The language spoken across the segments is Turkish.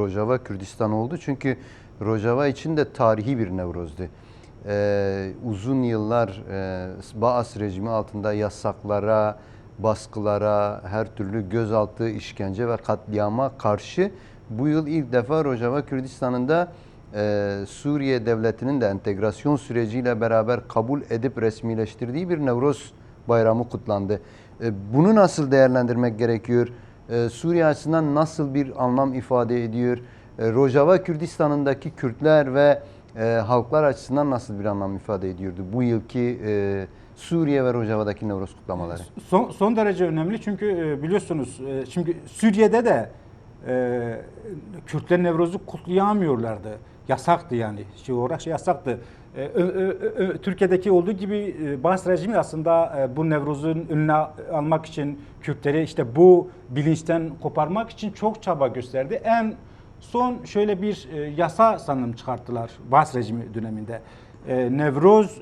Rojava Kürdistan oldu. Çünkü Rojava için de tarihi bir Nevroz'du. Uzun yıllar Baas rejimi altında yasaklara, baskılara, her türlü gözaltı, işkence ve katliama karşı bu yıl ilk defa Rojava Kürdistan'ında Suriye devletinin de entegrasyon süreciyle beraber kabul edip resmileştirdiği bir Nevroz bayramı kutlandı. Bunu nasıl değerlendirmek gerekiyor? Suriye açısından nasıl bir anlam ifade ediyor? Rojava Kürdistan'ındaki Kürtler ve halklar açısından nasıl bir anlam ifade ediyordu bu yılki Suriye ve Rojava'daki Nevroz kutlamaları? Son derece önemli çünkü biliyorsunuz şimdi Suriye'de de Kürtler Nevroz'u kutlayamıyorlardı. Yasaktı yani. Yasaktı. Türkiye'deki olduğu gibi Baas rejimi aslında bu Nevroz'un önüne almak için Kürtleri işte bu bilinçten koparmak için çok çaba gösterdi. En son şöyle bir yasa sanırım çıkarttılar Baas rejimi döneminde. Nevroz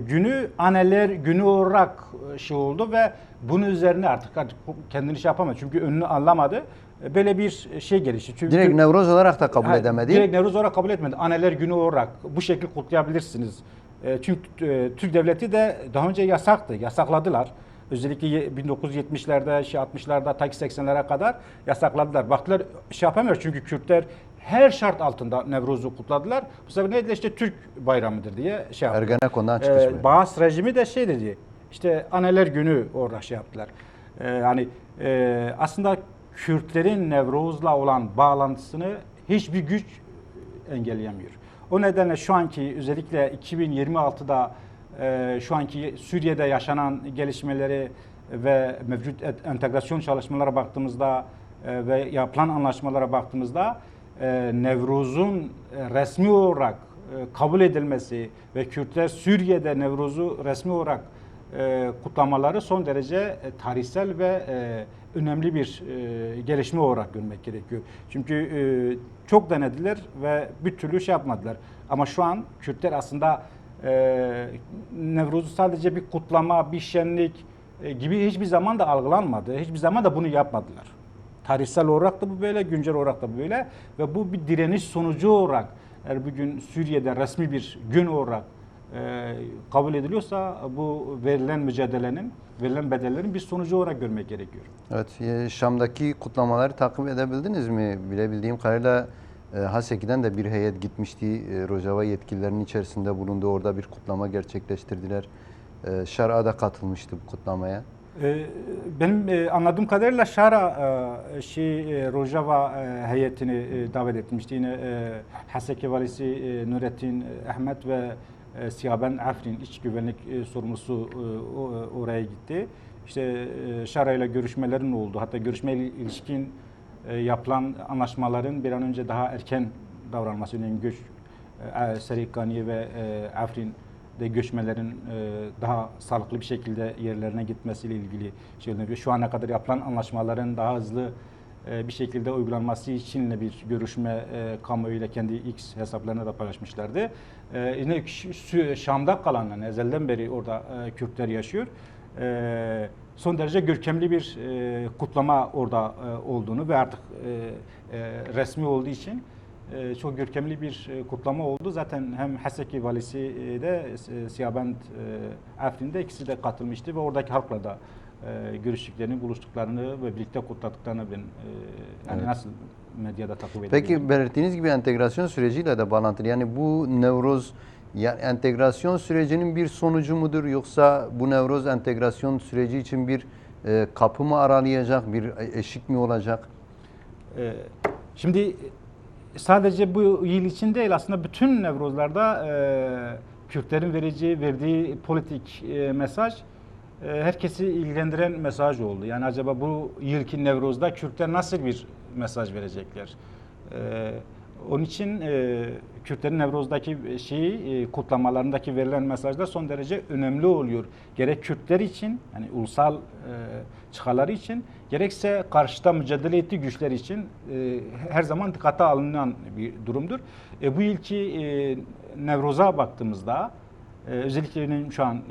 günü anneler günü olarak oldu ve bunun üzerine artık kendini yapamadı çünkü önünü alamadı. Böyle bir şey gelişti. Çünkü direkt Nevroz olarak da kabul edemedi. Direkt Nevroz olarak kabul etmedi. Anneler günü olarak bu şekilde kutlayabilirsiniz. Çünkü Türk devleti de daha önce yasaktı. Yasakladılar. Özellikle 1970'lerde, 60'larda, ta 80'lere kadar yasakladılar. Baktılar yapamıyor çünkü Kürtler her şart altında Nevroz'u kutladılar. Bu sefer ne dediler işte Türk bayramıdır diye yaptılar. Ergenekon'dan çıkış Baas rejimi de dedi. İşte anneler günü orada yaptılar. Hani aslında Kürtlerin Nevroz'la olan bağlantısını hiçbir güç engelleyemiyor. O nedenle şu anki özellikle 2026'da şu anki Suriye'de yaşanan gelişmeleri ve mevcut entegrasyon çalışmalara baktığımızda ve yapılan anlaşmalara baktığımızda Nevroz'un resmi olarak kabul edilmesi ve Kürtler Suriye'de Nevroz'u resmi olarak kutlamaları son derece tarihsel ve önemli bir gelişme olarak görmek gerekiyor. Çünkü çok denediler ve bir türlü yapmadılar. Ama şu an Kürtler aslında Nevroz'u sadece bir kutlama, bir şenlik gibi hiçbir zaman da algılanmadı. Hiçbir zaman da bunu yapmadılar. Tarihsel olarak da bu böyle, güncel olarak da böyle ve bu bir direniş sonucu olarak eğer bugün Suriye'de resmi bir gün olarak kabul ediliyorsa bu verilen mücadelenin, verilen bedellerin bir sonucu olarak görmek gerekiyor. Evet, Şam'daki kutlamaları takip edebildiniz mi? Bilebildiğim kadarıyla Haseki'den de bir heyet gitmişti. Rojava yetkililerinin içerisinde bulundu. Orada bir kutlama gerçekleştirdiler. Şar'a da katılmıştı bu kutlamaya. Benim anladığım kadarıyla Şara Rojava heyetini davet etmişti. Yine Haseki valisi Nurettin Ahmet ve Siyaben Afrin iç güvenlik sorumlusu oraya gitti. İşte Şara ile görüşmelerin oldu. Hatta görüşmeyle ilişkin yapılan anlaşmaların bir an önce daha erken davranması, örneğin Serikani ve Afrin'de göçmelerin daha sağlıklı bir şekilde yerlerine gitmesiyle ilgili şeyler. Şu ana kadar yapılan anlaşmaların daha hızlı bir şekilde uygulanması için bir görüşme kamuoyuyla kendi X hesaplarına da paylaşmışlardı. Yine Şam'da kalan, yani ezelden beri orada Kürtler yaşıyor. Son derece görkemli bir kutlama orada olduğunu ve artık resmi olduğu için çok görkemli bir kutlama oldu. Zaten hem Haseki valisi de Siyabend Afrin'de ikisi de katılmıştı ve oradaki halkla da görüştüklerini, buluştuklarını ve birlikte kutladıklarını ben evet. Nasıl medyada takip ediyorum. Peki belirttiğiniz gibi entegrasyon süreciyle de bağlantılı. Yani bu Nevroz entegrasyon sürecinin bir sonucu mudur yoksa bu Nevroz entegrasyon süreci için bir kapı mı aralayacak, bir eşik mi olacak? Şimdi sadece bu yıl için değil aslında bütün Nevrozlarda Kürtlerin verdiği politik mesaj herkesi ilgilendiren mesaj oldu. Yani acaba bu yılki Nevroz'da Kürtler nasıl bir mesaj verecekler? Onun için Kürtlerin Nevroz'daki kutlamalarındaki verilen mesajlar son derece önemli oluyor. Gerek Kürtler için, yani ulusal çıkarları için, gerekse karşıda mücadele ettiği güçler için her zaman dikkate alınan bir durumdur. Bu yılki Nevroz'a baktığımızda özellikle şu an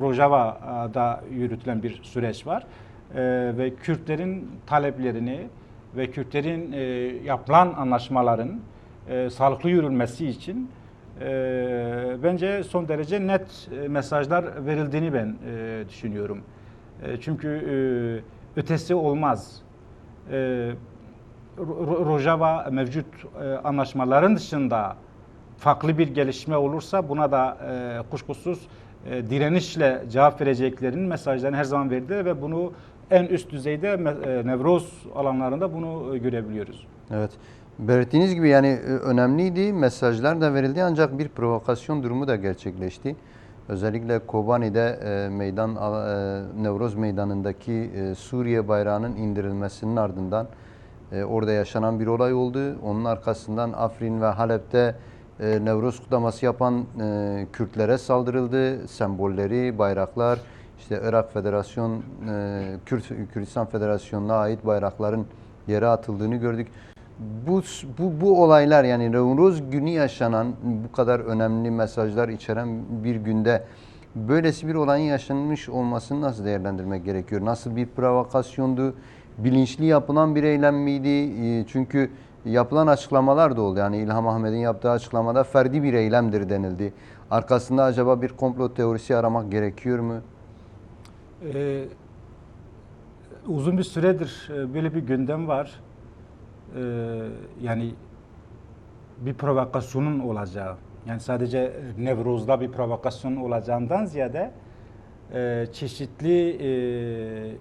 Rojava'da yürütülen bir süreç var ve Kürtlerin taleplerini ve Kürtlerin yapılan anlaşmaların sağlıklı yürülmesi için bence son derece net mesajlar verildiğini ben düşünüyorum. Çünkü ötesi olmaz. Rojava mevcut anlaşmaların dışında farklı bir gelişme olursa buna da kuşkusuz direnişle cevap vereceklerinin mesajlarını her zaman verdiler ve bunu en üst düzeyde Nevroz alanlarında bunu görebiliyoruz. Evet. Belirttiğiniz gibi yani önemliydi. Mesajlar da verildi ancak bir provokasyon durumu da gerçekleşti. Özellikle Kobani'de Nevroz Meydanı'ndaki Suriye bayrağının indirilmesinin ardından orada yaşanan bir olay oldu. Onun arkasından Afrin ve Halep'te Nevroz kutlaması yapan Kürtlere saldırıldı. Sembolleri, bayraklar, işte Irak Federasyon, Kürdistan Federasyonu'na ait bayrakların yere atıldığını gördük. Bu olaylar yani Nevroz günü yaşanan bu kadar önemli mesajlar içeren bir günde böylesi bir olayın yaşanmış olmasını nasıl değerlendirmek gerekiyor? Nasıl bir provokasyondu? Bilinçli yapılan bir eylem miydi? Çünkü yapılan açıklamalar da oldu. Yani İlham Ahmet'in yaptığı açıklamada ferdi bir eylemdir denildi. Arkasında acaba bir komplo teorisi aramak gerekiyor mu? Uzun bir süredir böyle bir gündem var. Yani bir provokasyonun olacağı, yani sadece Nevruz'da bir provokasyon olacağından ziyade çeşitli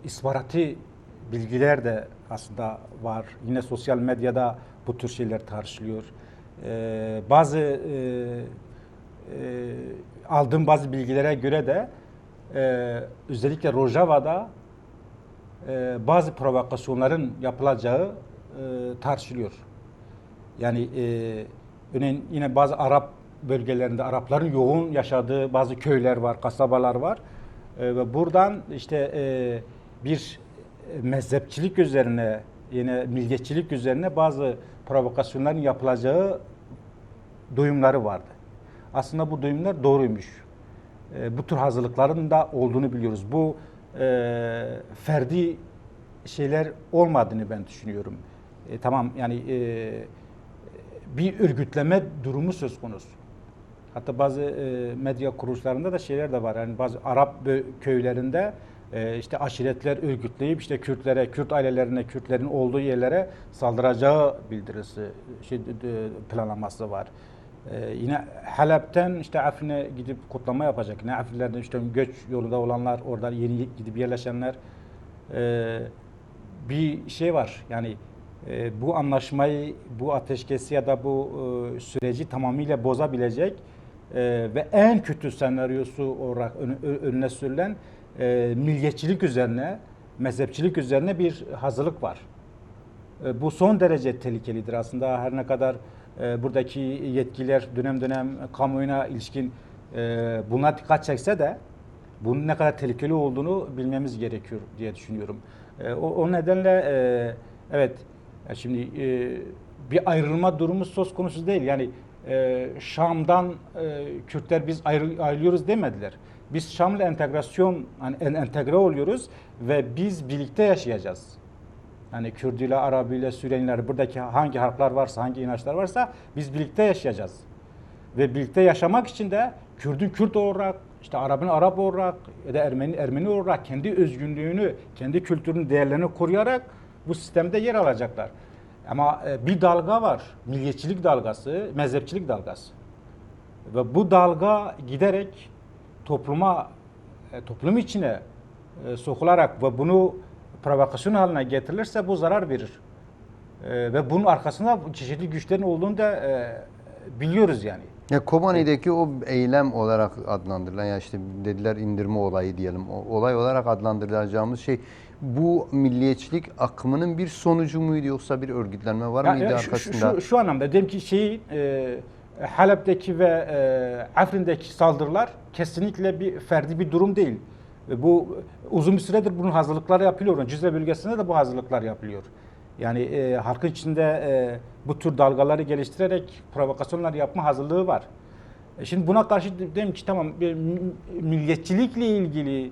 istihbarati bilgiler de aslında var. Yine sosyal medyada bu tür şeyler tartışılıyor. Bazı aldığım bazı bilgilere göre de özellikle Rojava'da bazı provokasyonların yapılacağı tartışılıyor. Yani örneğin yine bazı Arap bölgelerinde Arapların yoğun yaşadığı bazı köyler var, kasabalar var. Ve buradan işte bir mezhepçilik üzerine, yine milliyetçilik üzerine bazı provokasyonların yapılacağı duyumları vardı. Aslında bu duyumlar doğruymuş. Bu tür hazırlıkların da olduğunu biliyoruz. Bu ferdi şeyler olmadığını ben düşünüyorum. Tamam yani bir örgütleme durumu söz konusu. Hatta bazı medya kuruluşlarında da şeyler de var. Yani bazı Arap köylerinde işte aşiretler örgütleyip işte Kürtlere, Kürt ailelerine, Kürtlerin olduğu yerlere saldıracağı bildirisi, planlaması var. Yine Halep'ten işte Afrin'e gidip kutlama yapacak. Yine Afrinlerden işte göç yolunda olanlar, orada yeni gidip yerleşenler bir şey var. Yani bu anlaşmayı, bu ateşkesi ya da bu süreci tamamıyla bozabilecek ve en kötü senaryosu olarak önüne sürülen milliyetçilik üzerine, mezhepçilik üzerine bir hazırlık var. Bu son derece tehlikelidir aslında. Her ne kadar buradaki yetkililer dönem dönem kamuoyuna ilişkin buna dikkat çekse de bunun ne kadar tehlikeli olduğunu bilmemiz gerekiyor diye düşünüyorum. O nedenle evet şimdi bir ayrılma durumu söz konusu değil. Yani Şam'dan Kürtler biz ayrılıyoruz demediler. Biz Şam'la entegrasyon, yani entegre oluyoruz ve biz birlikte yaşayacağız. Yani Kürdüyle, Arabiyle, Süryaniler, buradaki hangi halklar varsa, hangi inançlar varsa biz birlikte yaşayacağız. Ve birlikte yaşamak için de Kürt'ün Kürt olarak, işte Arap'ın Arap olarak ya da Ermeni Ermeni olarak kendi özgünlüğünü, kendi kültürünün değerlerini koruyarak bu sistemde yer alacaklar. Ama bir dalga var, milliyetçilik dalgası, mezhepçilik dalgası. Ve bu dalga giderek toplum içine sokularak ve bunu provokasyon haline getirilirse bu zarar verir. Ve bunun arkasında çeşitli güçlerin olduğunu da biliyoruz yani. Ya Kobani'deki o eylem olarak adlandırılan ya işte dediler indirme olayı diyelim. O olay olarak adlandıracağımız şey bu milliyetçilik akımının bir sonucu muydu yoksa bir örgütlenme var mıydı arkasında? Şu anlamda diyelim ki Halep'teki ve Afrin'deki saldırılar kesinlikle bir ferdi bir durum değil. Bu uzun bir süredir bunun hazırlıkları yapılıyor. Cizre bölgesinde de bu hazırlıklar yapılıyor. Yani halkın içinde bu tür dalgaları geliştirerek provokasyonlar yapma hazırlığı var. Şimdi buna karşı dedim ki tamam bir milliyetçilikle ilgili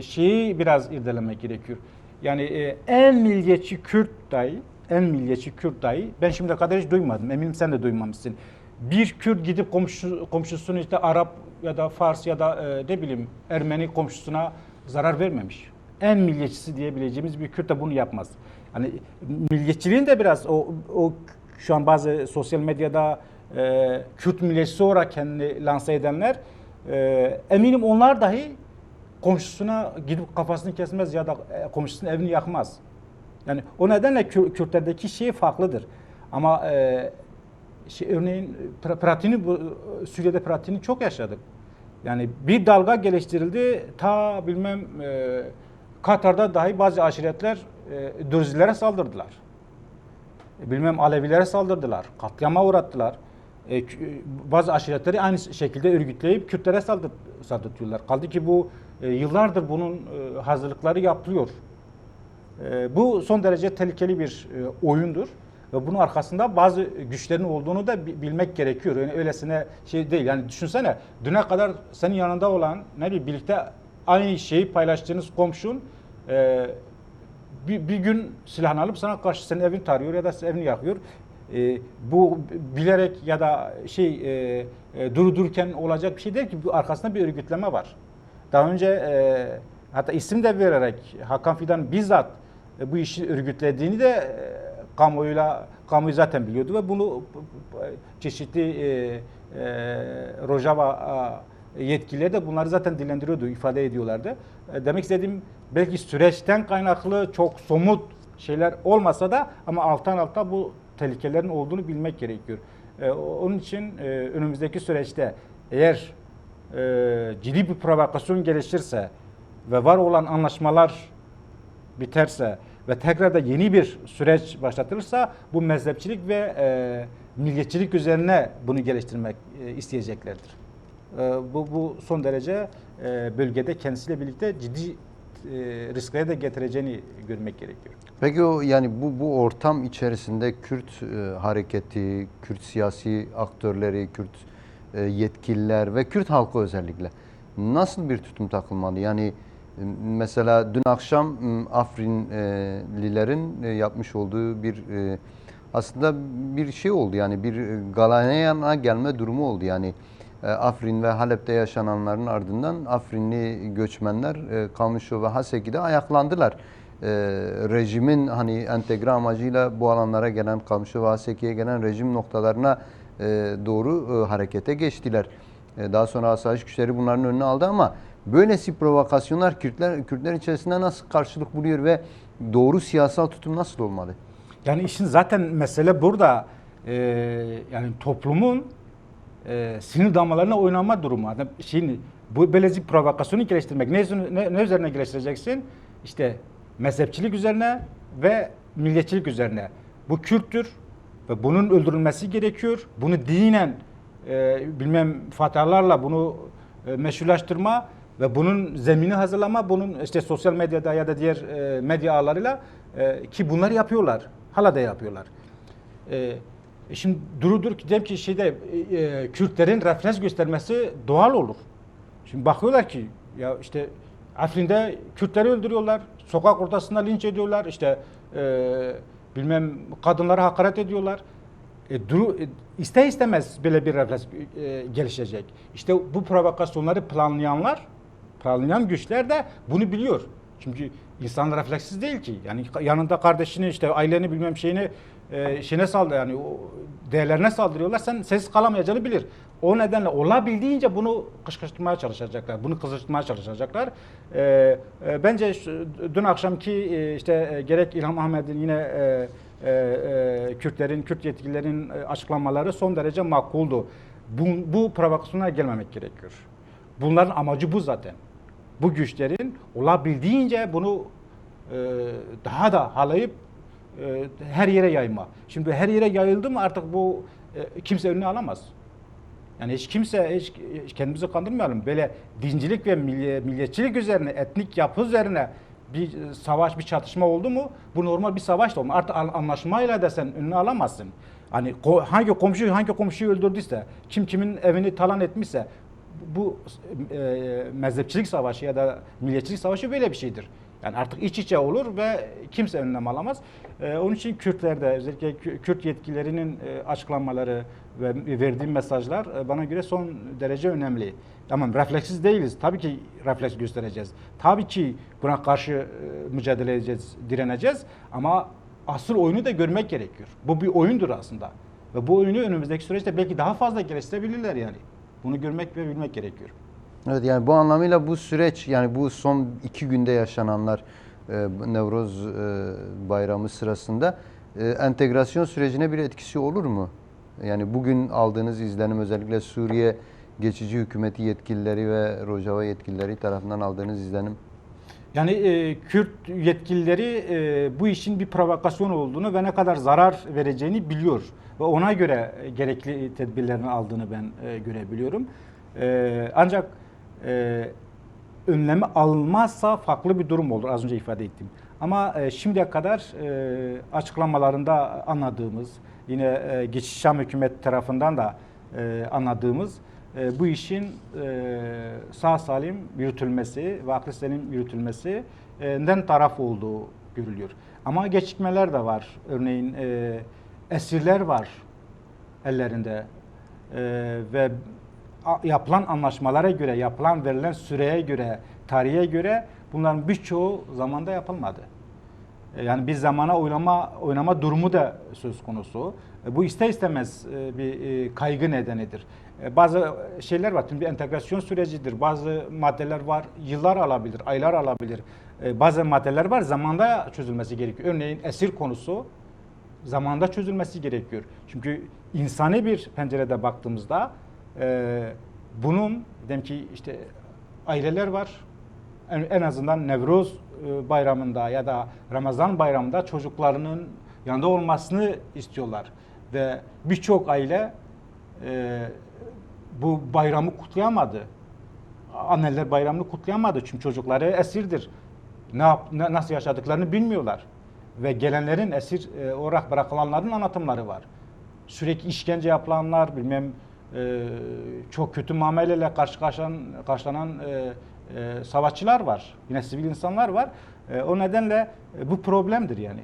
şeyi biraz irdelemek gerekiyor. Yani en milliyetçi Kürt dahi, en milliyetçi Kürt dahi ben şimdiye kadar hiç duymadım. Eminim sen de duymamışsın. Bir Kürt gidip komşusunu işte Arap ya da Fars ya da ne bileyim Ermeni komşusuna zarar vermemiş. En milliyetçisi diyebileceğimiz bir Kürt de bunu yapmaz. Hani milliyetçiliğin de biraz o şu an bazı sosyal medyada Kürt milliyetçisi olarak kendini lanse edenler eminim onlar dahi komşusuna gidip kafasını kesmez ya da komşusunun evini yakmaz. Yani o nedenle Kürtlerdeki şey farklıdır. Ama örneğin pratiğini Suriye'de pratiğini çok yaşadık. Yani bir dalga geliştirildi. Ta bilmem Katar'da dahi bazı aşiretler Dürzilere saldırdılar. Bilmem Alevilere saldırdılar. Katliama uğrattılar. Bazı aşiretleri aynı şekilde örgütleyip Kürtlere saldırtıyorlar. Kaldı ki bu yıllardır bunun hazırlıkları yapılıyor. Bu son derece tehlikeli bir oyundur. Ve bunun arkasında bazı güçlerin olduğunu da bilmek gerekiyor. Yani öylesine şey değil. Yani düşünsene düne kadar senin yanında olan ne bileyim birlikte aynı şeyi paylaştığınız komşun bir gün silahını alıp sana karşı senin evini tarıyor ya da evini yakıyor. Bu bilerek ya da durdururken olacak bir şey değil ki. Bu arkasında bir örgütleme var. Daha önce hatta isim de vererek Hakan Fidan bizzat bu işi örgütlediğini de kamuoyu zaten biliyordu ve bunu çeşitli Rojava yetkilileri de bunları zaten dillendiriyordu, ifade ediyorlardı. Demek istediğim belki süreçten kaynaklı çok somut şeyler olmasa da ama alttan alta bu tehlikelerin olduğunu bilmek gerekiyor. Onun için önümüzdeki süreçte eğer ciddi bir provokasyon gelişirse ve var olan anlaşmalar biterse ve tekrar da yeni bir süreç başlatılırsa bu mezhepçilik ve milliyetçilik üzerine bunu geliştirmek isteyeceklerdir. Bu son derece bölgede kendisiyle birlikte ciddi risklere de getireceğini görmek gerekiyor. Peki o yani bu ortam içerisinde Kürt hareketi, Kürt siyasi aktörleri, Kürt yetkililer ve Kürt halkı özellikle nasıl bir tutum takılmalı? Yani mesela dün akşam Afrinlilerin yapmış olduğu bir aslında bir şey oldu, yani bir galeyana gelme durumu oldu. Yani Afrin ve Halep'te yaşananların ardından Afrinli göçmenler Kalmışo ve Haseki'de ayaklandılar. Rejimin hani entegre amacıyla bu alanlara gelen, Kalmışo ve Haseki'ye gelen rejim noktalarına doğru harekete geçtiler. Daha sonra asayiş güçleri bunların önüne aldı ama böylesi provokasyonlar Kürtler içerisinde nasıl karşılık buluyor ve doğru siyasal tutum nasıl olmalı? Yani işin zaten mesele burada. Yani toplumun sinir damlalarına oynanma durumu. Şimdi bu böylesi provokasyonu geliştirmek ne üzerine geliştireceksin? İşte mezhepçilik üzerine ve milliyetçilik üzerine. Bu Kürttür ve bunun öldürülmesi gerekiyor. Bunu dinen bilmem fathalarla bunu meşrulaştırma ve bunun zemini hazırlama, bunun işte sosyal medyada ya da diğer medya ağlarıyla ki bunları yapıyorlar. Hala da yapıyorlar. Şimdi durudur ki diyelim ki Kürtlerin referans göstermesi doğal olur. Şimdi bakıyorlar ki ya işte Afrin'de Kürtleri öldürüyorlar, sokak ortasında linç ediyorlar, işte bilmem kadınlara hakaret ediyorlar. İster istemez böyle bir refleks gelişecek. İşte bu provokasyonları planlayan güçler de bunu biliyor. Çünkü insanlar refleksiz değil ki. Yani yanında kardeşini, işte aileni bilmem şeyine saldırıyor, yani o değerlerine saldırıyorlar. Sen sessiz kalamayacağını bilir. O nedenle olabildiğince bunu kışkırtmaya çalışacaklar. Bunu kızıştırmaya çalışacaklar. Bence dün akşamki gerek İlham Ahmet'in yine Kürt yetkililerin açıklamaları son derece makuldu. Bu provokasyona gelmemek gerekiyor. Bunların amacı bu zaten. Bu güçlerin olabildiğince bunu daha da halayıp her yere yayma. Şimdi her yere yayıldı mı artık bu kimse önüne alamaz. Yani hiç kendimizi kandırmayalım. Böyle dincilik ve milliyetçilik üzerine, etnik yapı üzerine bir savaş, bir çatışma oldu mu bu normal bir savaş da olmaz. Artık anlaşmayla da sen önüne alamazsın. Hani hangi komşuyu öldürdüyse, kim kimin evini talan etmişse bu mezhepçilik savaşı ya da milliyetçilik savaşı böyle bir şeydir. Yani artık iç içe olur ve kimse önlem alamaz. Onun için Kürtlerde özellikle Kürt yetkililerinin açıklamaları ve verdiği mesajlar bana göre son derece önemli. Tamam, refleksiz değiliz. Tabii ki refleks göstereceğiz. Tabii ki buna karşı mücadele edeceğiz, direneceğiz. Ama asıl oyunu da görmek gerekiyor. Bu bir oyundur aslında. Ve bu oyunu önümüzdeki süreçte belki daha fazla geliştirebilirler yani. Bunu görmek ve bilmek gerekiyor. Evet, yani bu anlamıyla bu süreç, yani bu son 2 günde yaşananlar Nevroz bayramı sırasında entegrasyon sürecine bir etkisi olur mu? Yani bugün aldığınız izlenim, özellikle Suriye geçici hükümeti yetkilileri ve Rojava yetkilileri tarafından aldığınız izlenim. Yani Kürt yetkilileri bu işin bir provokasyon olduğunu ve ne kadar zarar vereceğini biliyor. Ve ona göre gerekli tedbirlerini aldığını ben görebiliyorum. Ancak önlemi alınmazsa farklı bir durum olur, az önce ifade ettim. Ama şimdiye kadar açıklamalarında anladığımız, yine geçici Şam hükümet tarafından da anladığımız bu işin sağ salim yürütülmesi ve aklı selim yürütülmesinden taraf olduğu görülüyor. Ama gecikmeler de var. Örneğin esirler var ellerinde ve yapılan anlaşmalara göre, verilen süreye göre, tarihe göre bunların birçoğu zamanda yapılmadı. Yani bir zamana oynama durumu da söz konusu. Bu ister istemez bir kaygı nedenidir. Bazı şeyler var, şimdi bir entegrasyon sürecidir. Bazı maddeler var, yıllar alabilir, aylar alabilir. Bazı maddeler var, zamanda çözülmesi gerekiyor. Örneğin esir konusu zamanda çözülmesi gerekiyor. Çünkü insani bir pencerede baktığımızda bunun, diyelim ki işte aileler var, en azından Nevroz bayramında ya da Ramazan bayramında çocuklarının yanında olmasını istiyorlar. Ve birçok aile bu bayramı kutlayamadı. Anneler bayramını kutlayamadı çünkü çocukları esirdir. Nasıl yaşadıklarını bilmiyorlar. Ve gelenlerin esir olarak bırakılanların anlatımları var. Sürekli işkence yapılanlar, çok kötü muameleyle karşılanan savaşçılar var. Yine sivil insanlar var. O nedenle bu problemdir yani.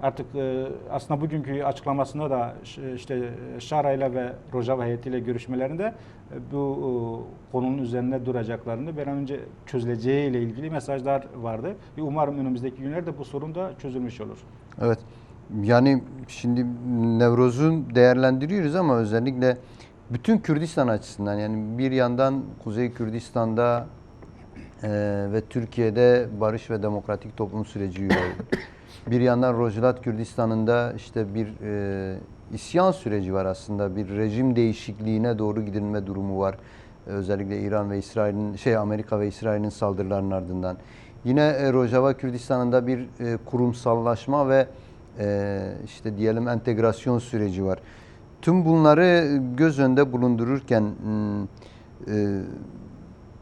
Artık aslında bugünkü açıklamasında da işte Şara'yla ve Rojava heyetiyle görüşmelerinde bu konunun üzerine duracaklarını, bir an önce çözüleceği ile ilgili mesajlar vardı. Umarım önümüzdeki günlerde bu sorun da çözülmüş olur. Evet. Yani şimdi Nevroz'u değerlendiriyoruz ama özellikle bütün Kürdistan açısından, yani bir yandan Kuzey Kürdistan'da ve Türkiye'de barış ve demokratik toplum süreci yürüyor. Bir yandan Rojava Kürdistan'ında işte bir isyan süreci var aslında. Bir rejim değişikliğine doğru gidilme durumu var. Özellikle İran ve İsrail'in, Amerika ve İsrail'in saldırılarının ardından. Yine Rojava Kürdistan'ında bir kurumsallaşma ve işte diyelim entegrasyon süreci var. Tüm bunları göz önünde bulundururken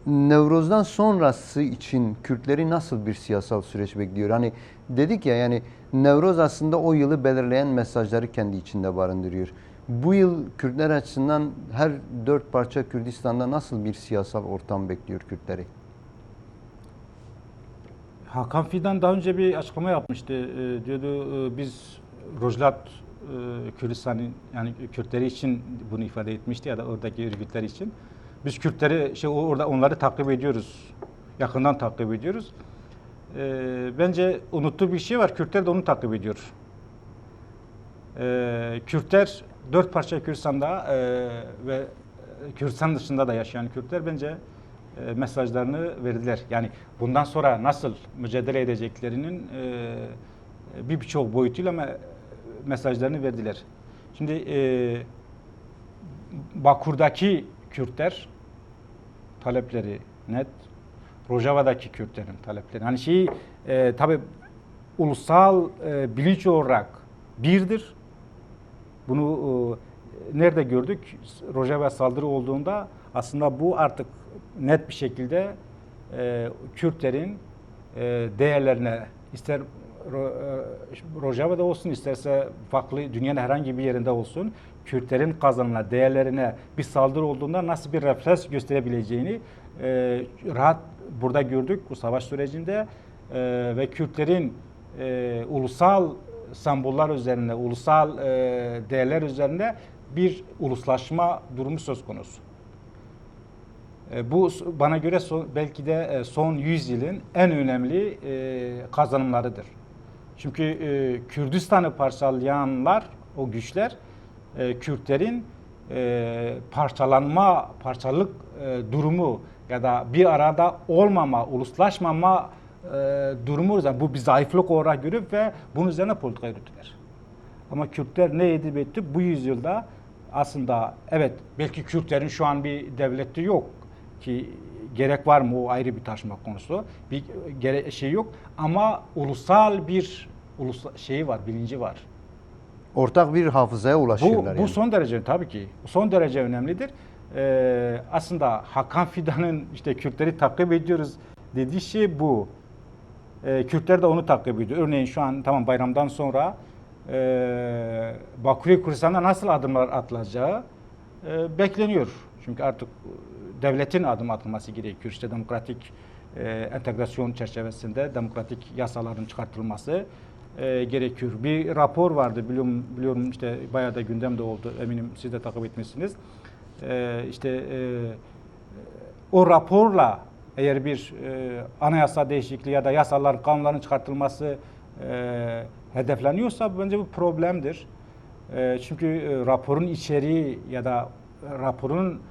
Nevroz'dan sonrası için Kürtleri nasıl bir siyasal süreç bekliyor? Hani dedik ya, yani Nevroz aslında o yılı belirleyen mesajları kendi içinde barındırıyor. Bu yıl Kürtler açısından her 4 parça Kürdistan'da nasıl bir siyasal ortam bekliyor Kürtleri? Hakan Fidan daha önce bir açıklama yapmıştı. Diyordu biz Rojava Kürdistan'ın, yani Kürtleri için bunu ifade etmişti ya da oradaki örgütler için. Biz Kürtleri orada onları takip ediyoruz. Yakından takip ediyoruz. Bence unuttuğu bir şey var. Kürtler de onu takip ediyor. Kürtler 4 parça Kürdistan'da ve Kürdistan dışında da yaşayan Kürtler bence mesajlarını verdiler. Yani bundan sonra nasıl mücadele edeceklerinin birçok boyutuyla mesajlarını verdiler. Şimdi Bakur'daki Kürtler talepleri net, Rojava'daki Kürtlerin talepleri. Hani tabii ulusal bilinç olarak birdir. Bunu nerede gördük? Rojava saldırı olduğunda aslında bu artık net bir şekilde Kürtlerin değerlerine, ister Rojava'da olsun, isterse farklı dünyanın herhangi bir yerinde olsun, Kürtlerin kazanılan değerlerine bir saldırı olduğunda nasıl bir refleks gösterebileceğini rahat burada gördük bu savaş sürecinde. ve Kürtlerin ulusal semboller üzerinde, ulusal değerler üzerinde bir uluslaşma durumu söz konusu. Bu bana göre belki de son 100 yılın en önemli kazanımlarıdır. Çünkü Kürdistan'ı parçalayanlar, o güçler Kürtlerin parçalık durumu ya da bir arada olmama, uluslaşmama durumu, bu bir zayıflık olarak görüp ve bunun üzerine politika yürüttüler. Ama Kürtler ne edip etti? Bu yüzyılda aslında evet, belki Kürtlerin şu an bir devleti yok ki, gerek var mı o ayrı bir tartışma konusu. Bir şey yok ama ulusal bir şeyi var, bilinci var. Ortak bir hafızaya ulaşıyorlar. Bu yani. son derece, tabii ki son derece önemlidir. Aslında Hakan Fidan'ın işte Kürtleri takip ediyoruz dediği şey bu. Kürtler de onu takip ediyor. Örneğin şu an tamam, bayramdan sonra Bakü'ye Kürdistan'da nasıl adımlar atılacağı bekleniyor. Çünkü artık devletin adım atılması gerekiyor. İşte demokratik entegrasyon çerçevesinde demokratik yasaların çıkartılması gerekiyor. Bir rapor vardı, biliyorum işte bayağı da gündemde oldu. Eminim siz de takip etmişsiniz. O raporla eğer bir anayasa değişikliği ya da yasaların, kanunların çıkartılması hedefleniyorsa bence bu problemdir. Çünkü raporun içeriği ya da raporun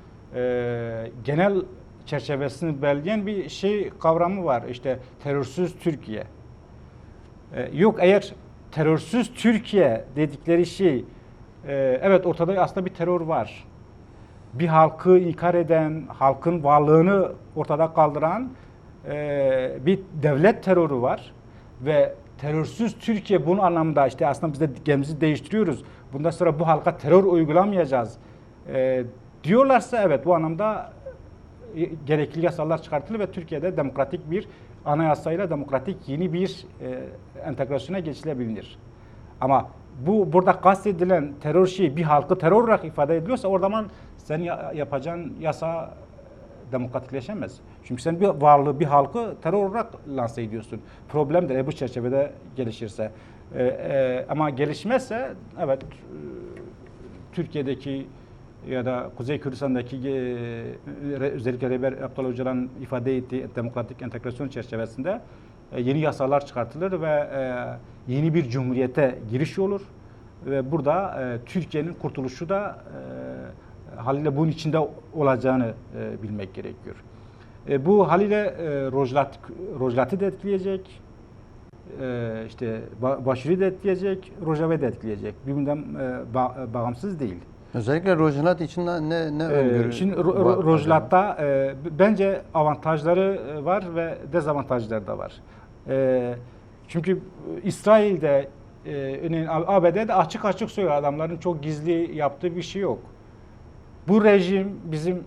genel çerçevesini belirleyen bir şey kavramı var. İşte terörsüz Türkiye. Yok, eğer terörsüz Türkiye dedikleri şey, evet, ortada aslında bir terör var. Bir halkı inkar eden, halkın varlığını ortada kaldıran bir devlet terörü var. Ve terörsüz Türkiye bunun anlamda, işte aslında biz de gemimizi değiştiriyoruz. Bundan sonra bu halka terör uygulamayacağız diyorlarsa, evet, bu anlamda gerekli yasalar çıkartılır ve Türkiye'de demokratik bir anayasayla demokratik yeni bir entegrasyona geçilebilir. Ama burada kastedilen terör şeyi bir halkı terör olarak ifade ediliyorsa, o zaman sen yapacağın yasa demokratikleşemez. Çünkü sen bir varlığı, bir halkı terör olarak lanse ediyorsun. Problem de bu çerçevede gelişirse. Ama gelişmezse, evet, Türkiye'deki ya da Kuzey Kürdistan'daki özellikle Rehber Abdullah Öcalan'ın ifade ettiği demokratik entegrasyon çerçevesinde yeni yasalar çıkartılır ve yeni bir cumhuriyete giriş olur. Ve burada Türkiye'nin kurtuluşu da haliyle bunun içinde olacağını bilmek gerekiyor. Bu haliyle Rojlat'ı da etkileyecek, işte Başarı'yı da etkileyecek, Rojava'yı da etkileyecek. Birbirinden bağımsız değil. Özellikle Rojlat için ne öngörü? Şimdi Rojlat'ta bence avantajları var ve dezavantajları da var. Çünkü İsrail'de, ABD'de açık açık söylüyor, adamların çok gizli yaptığı bir şey yok. Bu rejim bizim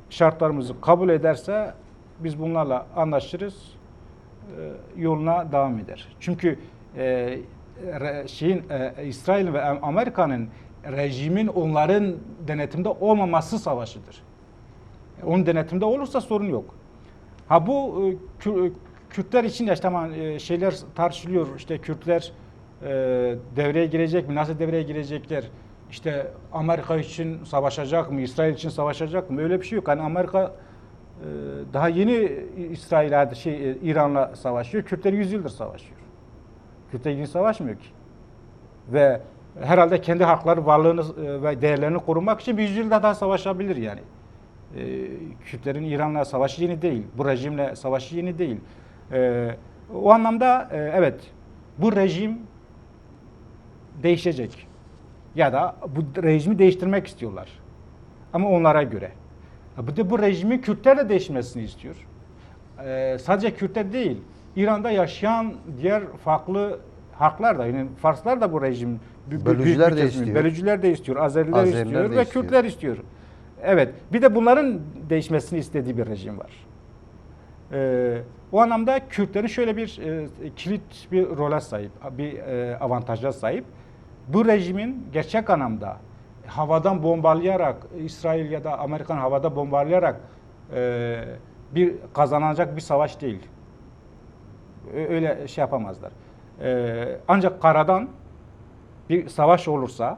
şartlarımızı kabul ederse biz bunlarla anlaşırız, yoluna devam eder. Çünkü İsrail ve Amerika'nın rejimin onların denetimde olmaması savaşıdır. Onun denetimde olursa sorun yok. Bu Kürtler için de işte şeyler tartışılıyor. İşte Kürtler devreye girecek mi? Nasıl devreye girecekler? İşte Amerika için savaşacak mı? İsrail için savaşacak mı? Öyle bir şey yok. Yani Amerika daha yeni İran'la savaşıyor. Kürtler 100 yıldır savaşıyor. Kürtler yeni savaşmıyor ki. Ve herhalde kendi hakları, varlığını ve değerlerini korumak için bir 100 yıl daha savaşabilir yani. Kürtlerin İran'la savaşı yeni değil. Bu rejimle savaşı yeni değil. O anlamda evet, bu rejim değişecek. Ya da bu rejimi değiştirmek istiyorlar. Ama onlara göre. Bu rejimin Kürtler de değişmesini istiyor. Sadece Kürtler değil, İran'da yaşayan diğer farklı halklar da, yani Farslar da bu rejim Bölücüler de istiyor. Bölücüler de istiyor, Azeriler istiyor ve Kürtler istiyor. Evet, bir de bunların değişmesini istediği bir rejim var. O anlamda Kürtlerin şöyle bir kilit bir role sahip, bir avantaja sahip. Bu rejimin gerçek anlamda havadan bombalayarak, İsrail ya da Amerikan havada bombalayarak bir kazanacak bir savaş değil. Öyle şey yapamazlar. Ancak karadan bir savaş olursa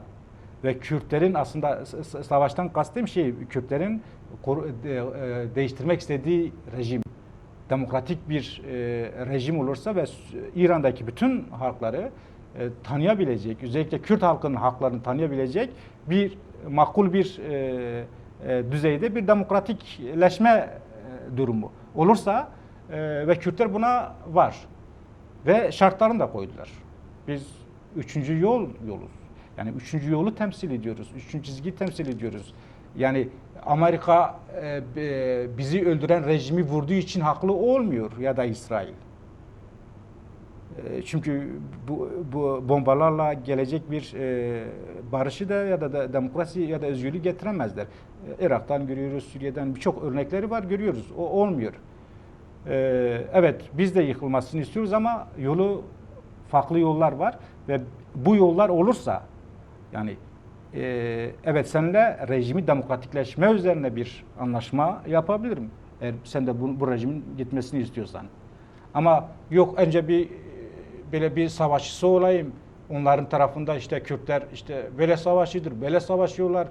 ve Kürtlerin aslında savaştan kastım şey Kürtlerin değiştirmek istediği rejim demokratik bir rejim olursa ve İran'daki bütün halkları tanıyabilecek, özellikle Kürt halkının haklarını tanıyabilecek bir makul bir düzeyde bir demokratikleşme durumu olursa ve Kürtler buna var ve şartlarını da koydular. Biz üçüncü yoluz. Yani üçüncü yolu temsil ediyoruz. Üçüncü çizgiyi temsil ediyoruz. Yani Amerika bizi öldüren rejimi vurduğu için haklı olmuyor ya da İsrail. Çünkü bu bombalarla gelecek bir barışı da ya da demokrasi ya da özgürlüğü getiremezler. Irak'tan görüyoruz, Suriye'den birçok örnekleri var, görüyoruz. O olmuyor. Evet, biz de yıkılmasını istiyoruz ama farklı yollar var ve bu yollar olursa yani evet seninle rejimi demokratikleşme üzerine bir anlaşma yapabilirim. Eğer sen de bu rejimin gitmesini istiyorsan. Ama yok önce böyle bir savaşçısı olayım. Onların tarafında işte Kürtler işte böyle savaşçıdır, böyle savaşıyorlar.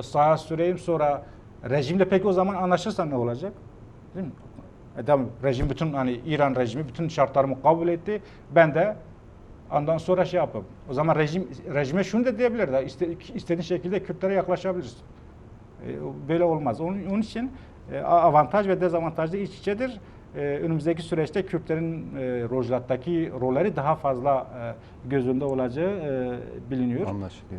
Sağa süreyim sonra rejimle peki o zaman anlaşırsan ne olacak? Değil mi? Tamam rejim bütün hani İran rejimi bütün şartlarımı kabul etti. Ben de ondan sonra şey yapayım. O zaman rejime şunu da diyebilir de istediğin şekilde Kürtlere yaklaşabilirsin. Böyle olmaz. Onun için avantaj ve dezavantajlı iç içedir. Önümüzdeki süreçte Kürtlerin Rojava'daki rolleri daha fazla göz önünde olacağı biliniyor. Anlaşılıyor.